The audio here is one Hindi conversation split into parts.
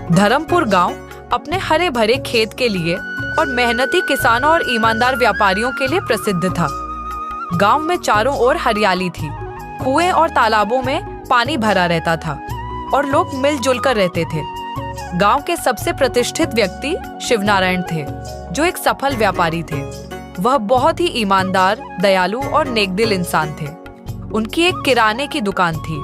धर्मपुर गांव अपने हरे भरे खेत के लिए और मेहनती किसानों और ईमानदार व्यापारियों के लिए प्रसिद्ध था। गांव में चारों ओर हरियाली थी, कुएं और तालाबों में पानी भरा रहता था और लोग मिलजुल कर रहते थे। गांव के सबसे प्रतिष्ठित व्यक्ति शिवनारायण थे, जो एक सफल व्यापारी थे। वह बहुत ही ईमानदार, दयालु और नेकदिल इंसान थे। उनकी एक किराने की दुकान थी,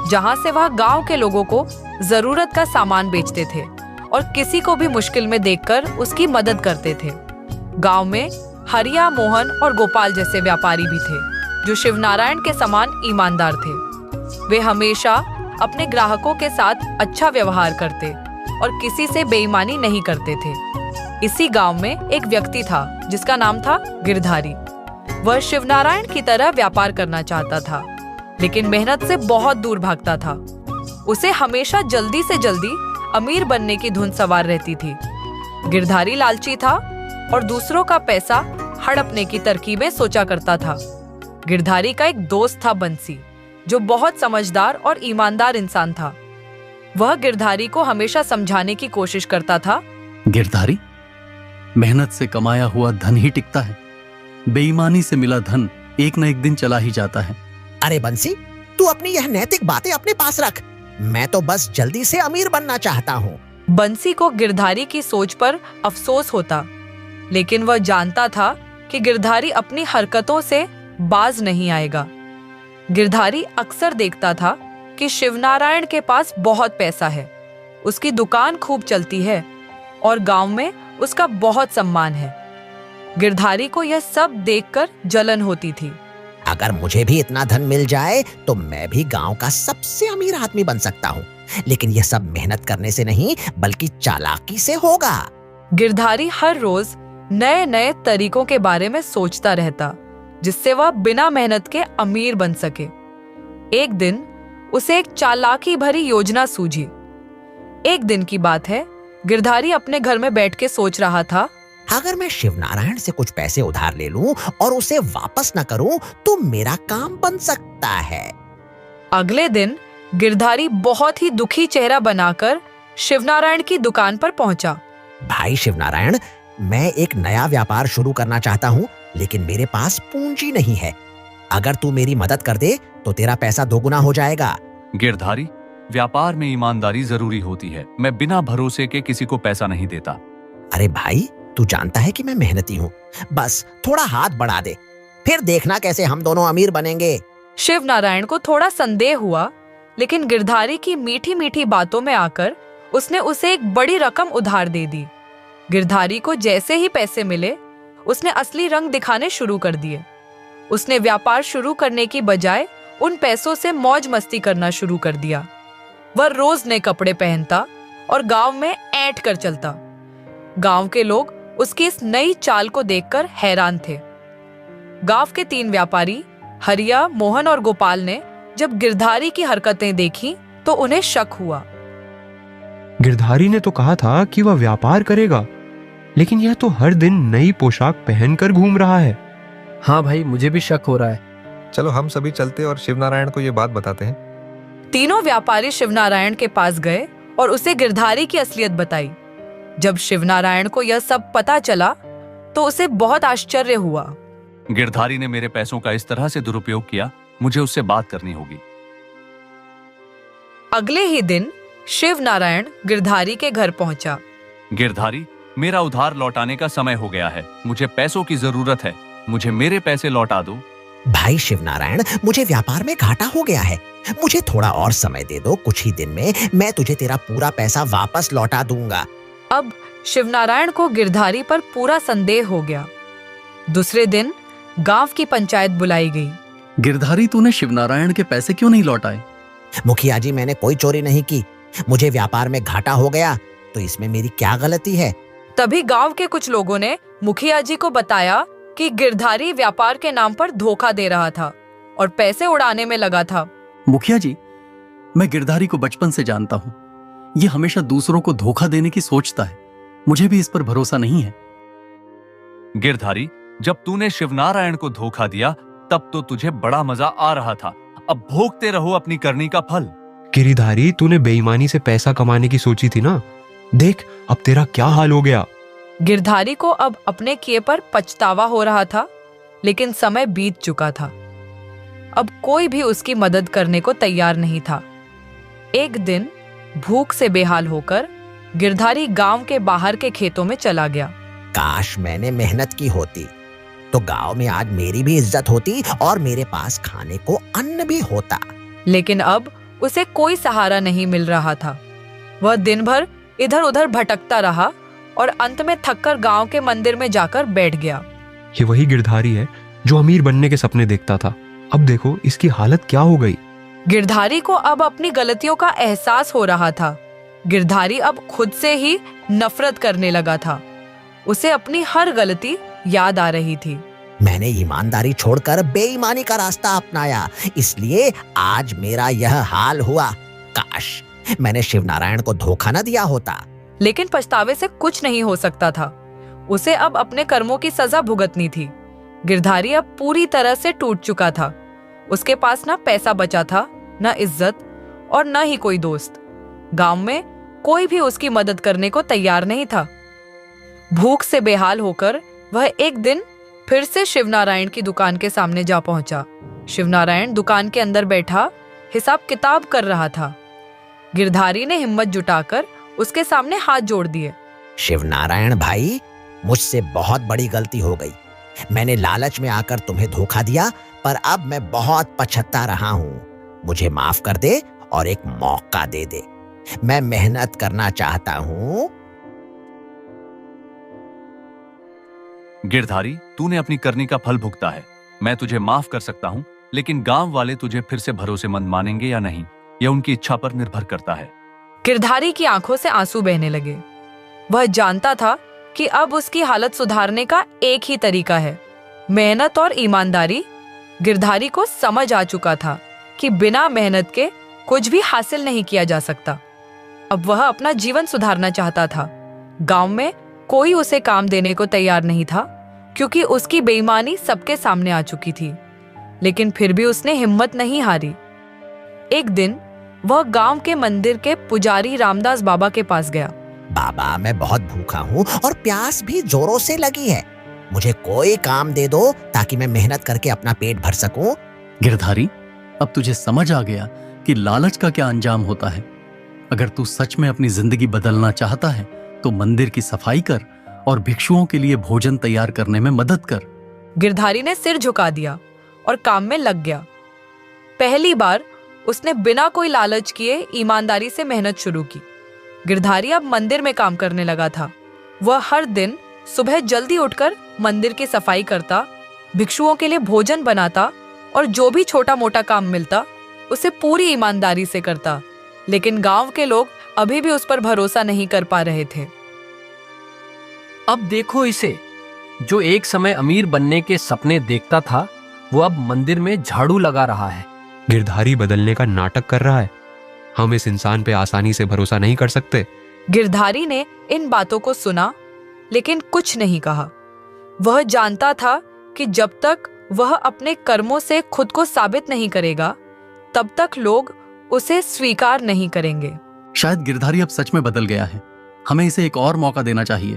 जहां से वह गांव के लोगों को जरूरत का सामान बेचते थे और किसी को भी मुश्किल में देखकर उसकी मदद करते थे। गांव में हरिया, मोहन और गोपाल जैसे व्यापारी भी थे, जो शिवनारायण के समान ईमानदार थे। वे हमेशा अपने ग्राहकों के साथ अच्छा व्यवहार करते और किसी से बेईमानी नहीं करते थे। इसी गांव में एक व्यक्ति था जिसका नाम था गिरधारी। वह शिवनारायण की तरह व्यापार करना चाहता था, लेकिन मेहनत से बहुत दूर भागता था। उसे हमेशा जल्दी से जल्दी अमीर बनने की धुन सवार रहती थी। गिरधारी लालची था और दूसरों का पैसा हड़पने की तरकीबें सोचा करता था। गिरधारी का एक दोस्त था बंसी, जो बहुत समझदार और ईमानदार इंसान था। वह गिरधारी को हमेशा समझाने की कोशिश करता था। गिरधारी, मेहनत से कमाया हुआ धन ही टिकता है। बेईमानी से मिला धन एक न एक दिन चला ही जाता है। अरे बंसी, तू अपनी यह नैतिक बातें अपने पास रख। मैं तो बस जल्दी से अमीर बनना चाहता हूँ। बंसी को गिरधारी की सोच पर अफसोस होता, लेकिन वह जानता था कि गिरधारी अपनी हरकतों से बाज नहीं आएगा। गिरधारी अक्सर देखता था कि शिवनारायण के पास बहुत पैसा है, उसकी दुकान खूब चलती है और गांव में उसका बहुत सम्मान है। गिरधारी को यह सब देखकर जलन होती थी। अगर मुझे भी इतना धन मिल जाए तो मैं भी गांव का सबसे अमीर आदमी बन सकता हूँ, लेकिन यह सब मेहनत करने से नहीं बल्कि चालाकी से होगा। गिरधारी हर रोज नए नए तरीकों के बारे में सोचता रहता, जिससे वह बिना मेहनत के अमीर बन सके। एक दिन उसे एक चालाकी भरी योजना सूझी। एक दिन की बात है, गिरधारी अपने घर में बैठ के सोच रहा था, अगर मैं शिवनारायण से कुछ पैसे उधार ले लूं और उसे वापस न करूं तो मेरा काम बन सकता है। अगले दिन गिरधारी बहुत ही दुखी चेहरा बनाकर शिवनारायण की दुकान पर पहुंचा। भाई शिवनारायण, मैं एक नया व्यापार शुरू करना चाहता हूं, लेकिन मेरे पास पूंजी नहीं है। अगर तू मेरी मदद कर दे तो तेरा पैसा दोगुना हो जाएगा। गिरधारी, व्यापार में ईमानदारी जरूरी होती है। मैं बिना भरोसे के किसी को पैसा नहीं देता। अरे भाई, तू जानता है कि मैं मेहनती हूँ, बस थोड़ा हाथ बढ़ा दे, फिर देखना कैसे हम दोनों अमीर बनेंगे। शिवनारायण को थोड़ा संदेह हुआ, लेकिन गिरधारी की मीठी मीठी बातों में आकर उसने उसे एक बड़ी रकम उधार दे दी। गिरधारी को जैसे ही पैसे मिले, उसने असली रंग दिखाने शुरू कर दिए। उसने व्यापार शुरू करने की बजाय उन पैसों से मौज मस्ती करना शुरू कर दिया। वह रोज नए कपड़े पहनता और गांव में ऐंठ कर चलता। गांव के लोग उसकी इस नई चाल को देखकर हैरान थे। गांव के 3 व्यापारी हरिया, मोहन और गोपाल ने जब गिरधारी की हरकतें देखी तो उन्हें शक हुआ। गिरधारी ने तो कहा था कि वह व्यापार करेगा, लेकिन यह तो हर दिन नई पोशाक पहनकर घूम रहा है। हाँ भाई, मुझे भी शक हो रहा है। चलो हम सभी चलते और शिवनारायण को ये बात बताते हैं। तीनों व्यापारी शिवनारायण के पास गए और उसे गिरधारी की असलियत बताई। जब शिवनारायण को यह सब पता चला तो उसे बहुत आश्चर्य हुआ। गिरधारी ने मेरे पैसों का इस तरह से दुरुपयोग किया, मुझे उससे बात करनी होगी। अगले ही दिन शिवनारायण गिरधारी के घर पहुंचा। गिरधारी, मेरा उधार लौटाने का समय हो गया है। मुझे पैसों की जरूरत है, मुझे मेरे पैसे लौटा दो। भाई शिवनारायण, मुझे व्यापार में घाटा हो गया है, मुझे थोड़ा और समय दे दो। कुछ ही दिन में मैं तुझे तेरा पूरा पैसा वापस लौटा दूंगा। अब शिवनारायण को गिरधारी पर पूरा संदेह हो गया। दूसरे दिन गांव की पंचायत बुलाई गई। गिरधारी, तूने शिवनारायण के पैसे क्यों नहीं लौटाए? मुखिया जी, मैंने कोई चोरी नहीं की। मुझे व्यापार में घाटा हो गया तो इसमें मेरी क्या गलती है? तभी गांव के कुछ लोगों ने मुखिया जी को बताया कि गिरधारी व्यापार के नाम पर धोखा दे रहा था और पैसे उड़ाने में लगा था। मुखिया जी, मैं गिरधारी को बचपन से जानता हूं। ये हमेशा दूसरों को धोखा देने की सोचता है। मुझे भी इस पर भरोसा नहीं है। गिरधारी, जब तूने शिवनारायण को धोखा दिया तब तो तुझे बड़ा मजा आ रहा था। अब भोगते रहो अपनी करनी का फल। गिरिधारी, तूने बेईमानी से पैसा कमाने की सोची थी ना, देख अब तेरा क्या हाल हो गया। गिरधारी को अब अपने किए पर पछतावा हो रहा था, लेकिन समय बीत चुका था। अब कोई भी उसकी मदद करने को तैयार नहीं था। एक दिन भूख से बेहाल होकर गिरधारी गांव के बाहर के खेतों में चला गया। काश मैंने मेहनत की होती तो गांव में आज मेरी भी इज्जत होती और मेरे पास खाने को अन्न भी होता। लेकिन अब उसे कोई सहारा नहीं मिल रहा था। वह दिन भर इधर उधर भटकता रहा और अंत में थककर गांव के मंदिर में जाकर बैठ गया। ये वही गिरधारी है जो अमीर बनने के सपने देखता था। अब देखो इसकी हालत क्या हो गई। गिरधारी को अब अपनी गलतियों का एहसास हो रहा था। गिरधारी अब खुद से ही नफरत करने लगा था। उसे अपनी हर गलती याद आ रही थी। मैंने ईमानदारी छोड़कर बेईमानी का रास्ता अपनाया, इसलिए आज मेरा यह हाल हुआ। काश मैंने शिवनारायण को धोखा न दिया होता। लेकिन पछतावे से कुछ नहीं हो सकता था। उसे अब अपने कर्मों की सजा भुगतनी थी। गिरधारी अब पूरी तरह से टूट चुका था। उसके पास न पैसा बचा था, न इज्जत और न ही कोई दोस्त। गांव में कोई भी उसकी मदद करने को तैयार नहीं था। भूख से बेहाल होकर वह एक दिन फिर से शिवनारायण की दुकान के सामने जा पहुंचा। शिवनारायण दुकान के अंदर बैठा हिसाब किताब कर रहा था। गिरधारी ने हिम्मत जुटाकर उसके सामने हाथ जोड़ दिए। शिवनारायण भाई, मुझसे बहुत बड़ी गलती हो गई। मैंने लालच में आकर तुम्हें धोखा दिया, पर अब मैं बहुत पछता रहा हूँ। मुझे माफ कर दे और एक मौका दे दे। मैं मेहनत करना चाहता हूँ। गिरधारी, तूने अपनी करनी का फल भुगता है। मैं तुझे माफ कर सकता हूँ, लेकिन गांव वाले तुझे फिर से भरोसेमंद मानेंगे या नहीं, यह उनकी इच्छा पर निर्भर करता है। गिरधारी की आंखों से आंसू बहने लगे। वह जानता था कि अब उसकी हालत सुधारने का एक ही तरीका है, मेहनत और ईमानदारी। गिरधारी को समझ आ चुका था कि बिना मेहनत के कुछ भी हासिल नहीं किया जा सकता। अब वह अपना जीवन सुधारना चाहता था। गांव में कोई उसे काम देने को तैयार नहीं था, क्योंकि उसकी बेईमानी सबके सामने आ चुकी थी। लेकिन फिर भी उसने हिम्मत नहीं हारी। एक दिन वह गांव के मंदिर के पुजारी रामदास बाबा के पास गया। बाबा, मैं बहुत भूखा हूँ और प्यास भी जोरों से लगी है। मुझे कोई काम दे दो ताकि मैं मेहनत करके अपना पेट भर सकूं। गिरधारी, अब तुझे समझ आ गया कि लालच का क्या अंजाम होता है। अगर तू सच में अपनी जिंदगी बदलना चाहता है तो मंदिर की सफाई कर और भिक्षुओं के लिए भोजन तैयार करने में मदद कर। गिरधारी ने सिर झुका दिया और काम में लग गया। पहली बार उसने बिना कोई लालच किए ईमानदारी से मेहनत शुरू की। गिरधारी अब मंदिर में काम करने लगा था। वह हर दिन सुबह जल्दी उठकर मंदिर की सफाई करता, भिक्षुओं के लिए भोजन बनाता और जो भी छोटा मोटा काम मिलता उसे पूरी ईमानदारी से करता। लेकिन गांव के लोग अभी भी उस पर भरोसा नहीं कर पा रहे थे। अब देखो इसे, जो एक समय अमीर बनने के सपने देखता था, वो अब मंदिर में झाड़ू लगा रहा है। गिरधारी बदलने का नाटक कर रहा है। हम इस इंसान पे आसानी से भरोसा नहीं कर सकते। गिरधारी ने इन बातों को सुना, लेकिन कुछ नहीं कहा। वह जानता था कि जब तक वह अपने कर्मों से खुद को साबित नहीं करेगा, तब तक लोग उसे स्वीकार नहीं करेंगे। शायद गिरधारी अब सच में बदल गया है। हमें इसे एक और मौका देना चाहिए।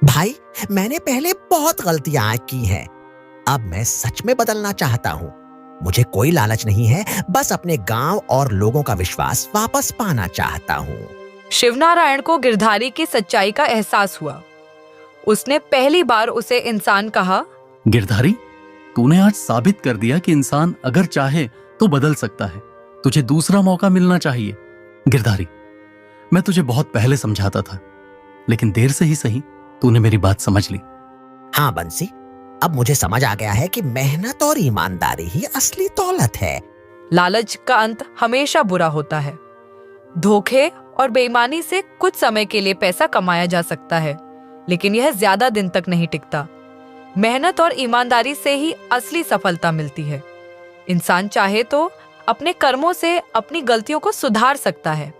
भाई, मैंने पहले बहुत गलतियां की हैं। अब मैं सच में बदलना चाहता हूँ। मुझे कोई लालच नहीं है, बस अपने गांव और लोगों का विश्वास वापस पाना चाहता हूँ। शिवनारायण को गिरधारी की सच्चाई का एहसास हुआ। उसने पहली बार उसे इंसान कहा। गिरधारी, तूने आज साबित कर दिया कि इंसान अगर चाहे तो बदल सकता है। तुझे दूसरा मौका मिलना चाहिए। गिरधारी, मैं तुझे बहुत पहले समझाता था, लेकिन देर से ही सही तूने मेरी बात समझ ली। हाँ बंसी, अब मुझे समझ आ गया है कि मेहनत और ईमानदारी ही असली दौलत है। लालच का अंत हमेशा बुरा होता है। धोखे और बेईमानी से कुछ समय के लिए पैसा कमाया जा सकता है, लेकिन यह ज्यादा दिन तक नहीं टिकता। मेहनत और ईमानदारी से ही असली सफलता मिलती है। इंसान चाहे तो अपने कर्मों से अपनी गलतियों को सुधार सकता है,